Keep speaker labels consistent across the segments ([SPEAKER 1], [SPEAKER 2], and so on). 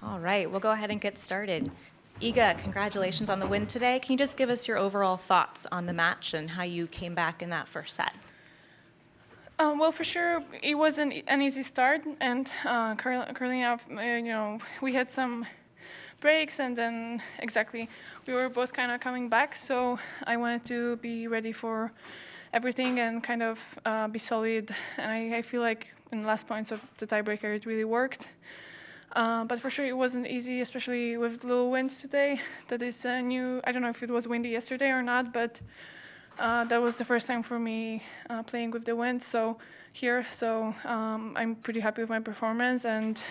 [SPEAKER 1] All right, we'll go ahead and get started. Iga, congratulations on the win today. Can you just give us your overall thoughts on the match and how you came back in that first set?
[SPEAKER 2] Well, for sure, it wasn't an easy start, and curling up, we had some breaks, and then we were both kind of coming back. So I wanted to be ready for everything and kind of be solid. And I feel like in the last points of the tiebreaker, it really worked. But for sure, it wasn't easy, especially with little wind today. That is new. I don't know if it was windy yesterday or not, but that was the first time for me playing with the wind. So I'm pretty happy with my performance and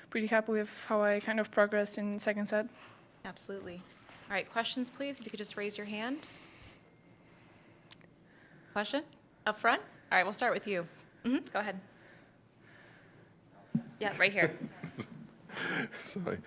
[SPEAKER 2] pretty happy with how I kind of progressed in second set.
[SPEAKER 1] Absolutely. All right, questions, please. If you could just raise your hand. Question? Up front? All right, we'll start with you. Go ahead. Yeah, right here.
[SPEAKER 3] Sorry.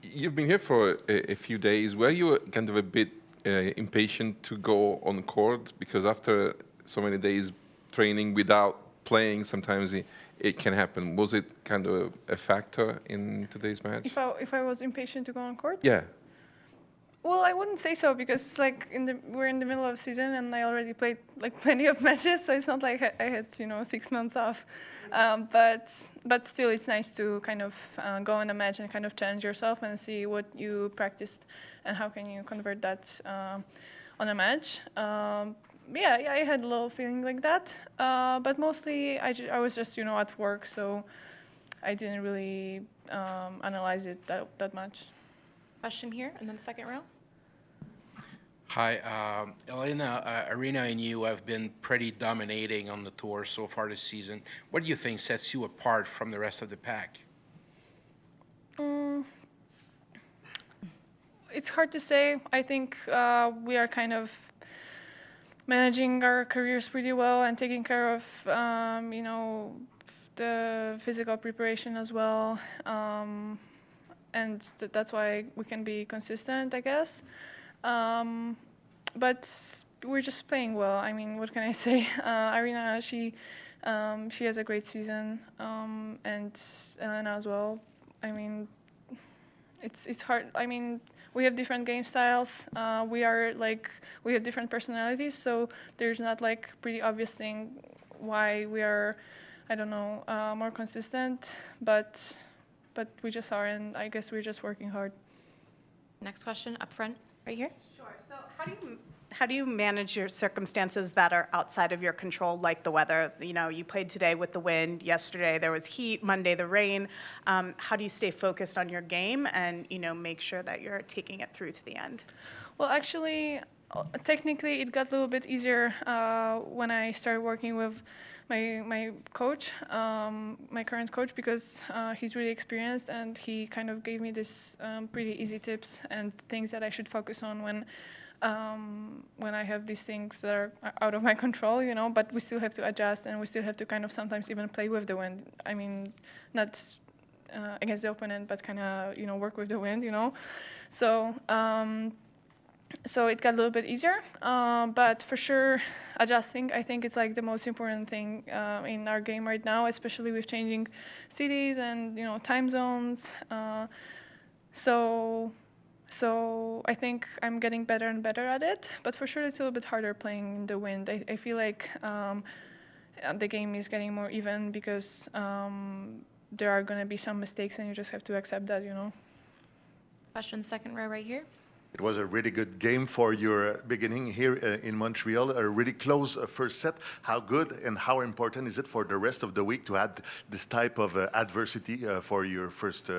[SPEAKER 3] You've been here for a few days. Were you kind of a bit impatient to go on court? Because after so many days training without playing, sometimes it can happen. Was it kind of a factor in today's match?
[SPEAKER 2] If I was impatient to go on court?
[SPEAKER 3] Yeah.
[SPEAKER 2] Well, I wouldn't say so because we're in the middle of season and I already played like plenty of matches, so it's not like I had 6 months off. But still, it's nice to kind of go on a match and kind of challenge yourself and see what you practiced and how can you convert that on a match. Yeah, I had a little feeling like that, but mostly I was just at work, so I didn't really analyze it that much.
[SPEAKER 1] Question here, and then second row.
[SPEAKER 4] Hi, Elena, Arena and you have been pretty dominating on the tour so far this season. What do you think sets you apart from the rest of the pack?
[SPEAKER 2] It's hard to say. I think we are kind of managing our careers pretty well and taking care of, the physical preparation as well. And that's why we can be consistent, I guess. But we're just playing well. I mean, what can I say? Arena, she has a great season, and Elena as well. I mean, it's hard. I mean, we have different game styles. We have different personalities, so there's not like pretty obvious thing why we are, I don't know, more consistent. But we just are, and I guess we're just working hard.
[SPEAKER 1] Next question, up front, right here.
[SPEAKER 5] Sure. So how do you manage your circumstances that are outside of your control, like the weather? You played today with the wind. Yesterday there was heat. Monday the rain. How do you stay focused on your game and make sure that you're taking it through to the end?
[SPEAKER 2] Well, actually, technically, it got a little bit easier when I started working with my coach, my current coach, because he's really experienced and he kind of gave me this pretty easy tips and things that I should focus on when I have these things that are out of my control, but we still have to adjust and we still have to kind of sometimes even play with the wind. I mean, not against the opponent, but kind of, work with the wind, So it got a little bit easier, but for sure, adjusting, I think it's like the most important thing in our game right now, especially with changing cities and, time zones. So I think I'm getting better and better at it, but for sure it's a little bit harder playing in the wind. I feel like the game is getting more even because there are going to be some mistakes and you just have to accept that,
[SPEAKER 1] Question, second row right here.
[SPEAKER 6] It was a really good game for your beginning here in Montreal, a really close first set. How good and how important is it for the rest of the week to add this type of adversity for your first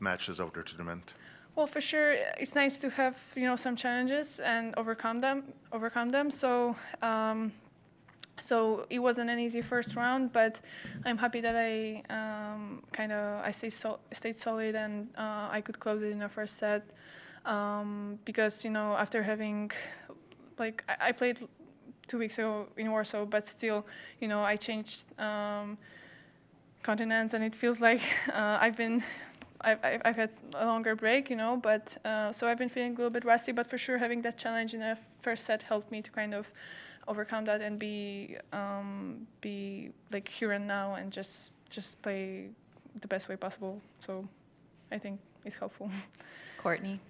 [SPEAKER 6] matches of the tournament?
[SPEAKER 2] Well, for sure, it's nice to have, some challenges and overcome them. So it wasn't an easy first round, but I'm happy that I stayed solid and I could close it in the first set. Because, after having, I played 2 weeks ago in Warsaw, but still, I changed continents, and it feels like I've had a longer break, but so I've been feeling a little bit rusty, but for sure having that challenge in the first set helped me to kind of overcome that and be like here and now and just play the best way possible. So I think is helpful.
[SPEAKER 1] Courtney?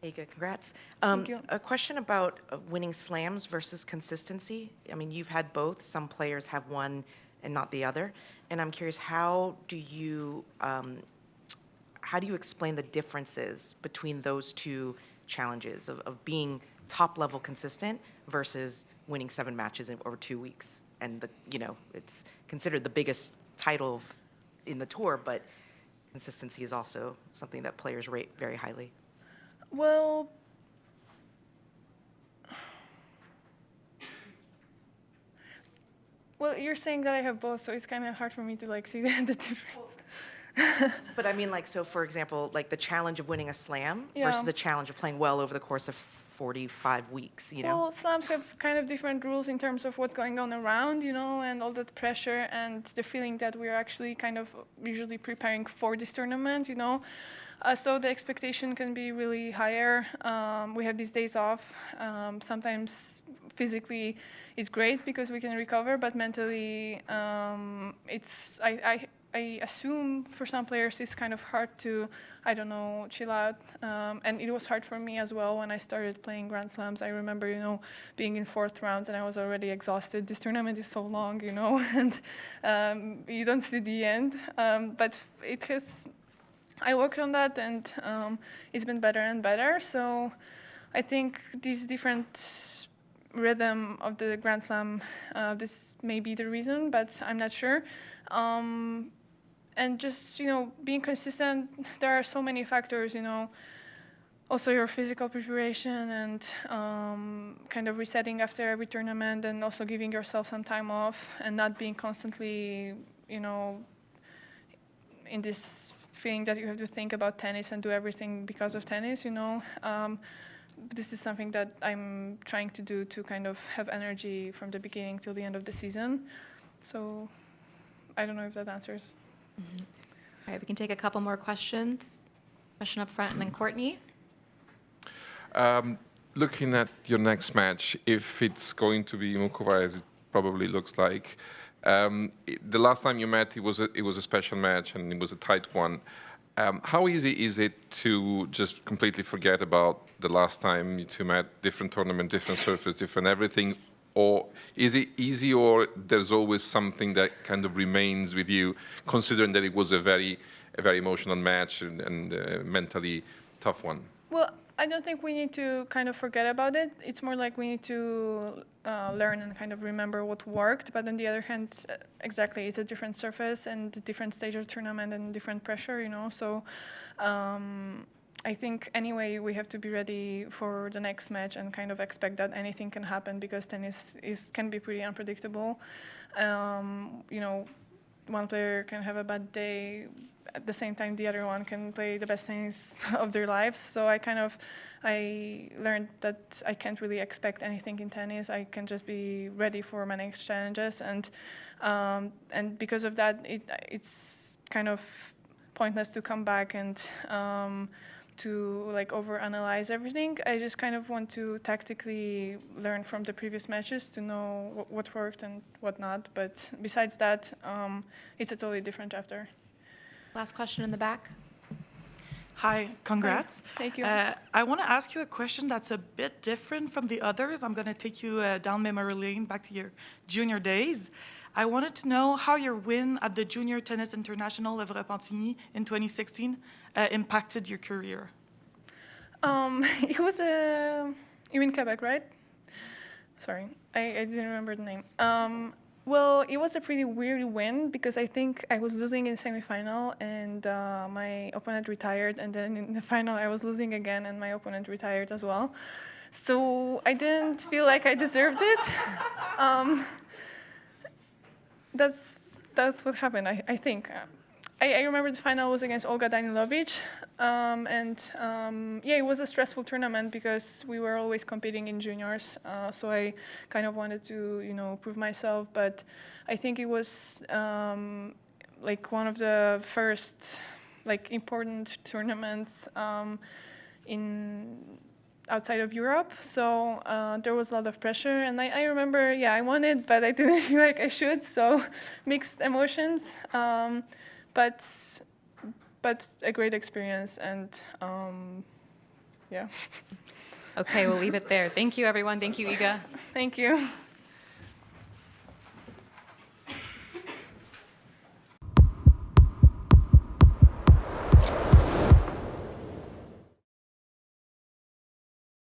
[SPEAKER 7] Hey, good. Congrats.
[SPEAKER 2] Thank you.
[SPEAKER 7] A question about winning slams versus consistency. I mean, you've had both. Some players have one and not the other. And I'm curious, how do you explain the differences between those two challenges of being top-level consistent versus winning 7 matches over 2 weeks? And, it's considered the biggest title in the tour, but consistency is also something that players rate very highly.
[SPEAKER 2] Well, you're saying that I have both, so it's kind of hard for me to see the difference.
[SPEAKER 7] But I mean, so for example, the challenge of winning a slam
[SPEAKER 2] Yeah.
[SPEAKER 7] versus the challenge of playing well over the course of 45 weeks,
[SPEAKER 2] Well, slams have kind of different rules in terms of what's going on around, and all that pressure and the feeling that we're actually kind of usually preparing for this tournament, So the expectation can be really higher. We have these days off. Sometimes physically it's great because we can recover, but mentally I assume for some players it's kind of hard to, chill out. And it was hard for me as well when I started playing Grand Slams. I remember, being in 4th rounds and I was already exhausted. This tournament is so long, and you don't see the end. But I worked on that, and it's been better and better. So I think this different rhythm of the Grand Slam, this may be the reason, but I'm not sure. And just, being consistent, there are so many factors, also your physical preparation and kind of resetting after every tournament, and also giving yourself some time off and not being constantly, in this feeling that you have to think about tennis and do everything because of tennis, This is something that I'm trying to do to kind of have energy from the beginning till the end of the season. So I don't know if that answers.
[SPEAKER 1] Mm-hmm. All right, we can take a couple more questions. Question up front, and then Courtney.
[SPEAKER 3] Looking at your next match, if it's going to be Mukova, as it probably looks like, the last time you met, it was a special match and it was a tight one. How easy is it to just completely forget about the last time you two met? Different tournament, different surface, different everything, or is it easy, or there's always something that kind of remains with you, considering that it was a very emotional match and mentally tough one?
[SPEAKER 2] Well, I don't think we need to kind of forget about it. It's more like we need to learn and kind of remember what worked. But on the other hand, exactly, it's a different surface and a different stage of tournament and different pressure, So I think anyway we have to be ready for the next match and kind of expect that anything can happen, because tennis can be pretty unpredictable. One player can have a bad day. At the same time, the other one can play the best tennis of their lives. So I learned that I can't really expect anything in tennis. I can just be ready for my next challenges, and because of that, it's kind of pointless to come back and to overanalyze everything. I just kind of want to tactically learn from the previous matches to know what worked and what not. But besides that, it's a totally different chapter.
[SPEAKER 1] Last question in the back.
[SPEAKER 8] Hi, congrats.
[SPEAKER 2] Thank you.
[SPEAKER 8] I want to ask you a question that's a bit different from the others. I'm going to take you down memory lane back to your junior days. I wanted to know how your win at the Junior Tennis International of Repentigny in 2016 impacted your career.
[SPEAKER 2] It was you in Quebec, right? Sorry, I didn't remember the name. Well, it was a pretty weird win because I think I was losing in semifinal and my opponent retired, and then in the final I was losing again and my opponent retired as well. So I didn't feel like I deserved it. That's what happened, I think. I remember the final was against Olga Danilovic, it was a stressful tournament because we were always competing in juniors, so I kind of wanted to, prove myself, but I think it was one of the first important tournaments outside of Europe, so there was a lot of pressure, and I remember, I won it, but I didn't feel like I should, so mixed emotions. But but a great experience, and yeah.
[SPEAKER 1] Okay, we'll leave it there. Thank you, everyone. Thank you, Iga.
[SPEAKER 2] Thank you.